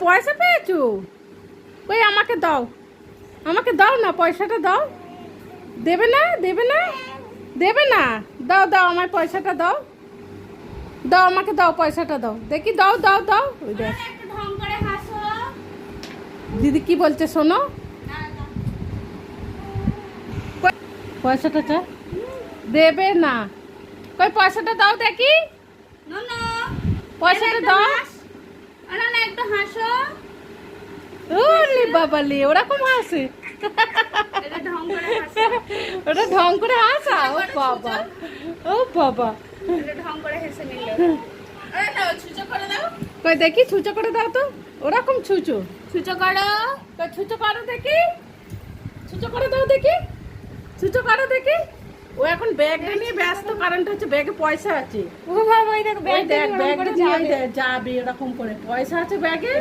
পয়সা পেয়েছো? কই আমাকে দাও, আমাকে দাও না, পয়সাটা দাও। দেবে না, দেবে না, দেবে না? দাও দাও, আমার পয়সাটা দাও, দাও আমাকে, দাও পয়সাটা দাও দেখি, দাও দাও দাও। ওই দেখ একটু ঢং করে হাসো। দিদি কি বলছে শোনো। কই, পয়সাটা চা, দেবে না। কই পয়সাটা দাও দেখি, ননো পয়সাটা দাও। না না, একটু হাসো। ওরে বাবালে, ওরকম হাসে, এটা ঢং করে হাসো। ওটা ঢং করে হাসা। ও বাবা, ও বাবা। এটা ঢং করে হেসে নিলে। আরে না, ছুচো করে দাও। কই দেখি, ছুঁচো করে দাও তো, ওরকম ছুঁচো। ছুচো করো। কই ছুঁচো করো দেখি, ছুঁচো করে দাও দেখি, ছুঁচো করো দেখি। ও এখন ব্যাগটা নিয়ে ব্যস্ত, কারণটা হচ্ছে ব্যাগে পয়সা আছে। ও বাবা, এই দেখো ওই ব্যাগ দেখ, ব্যাগ করে নিয়ে যাবে। যাবে এরকম করে, পয়সা আছে ব্যাগে।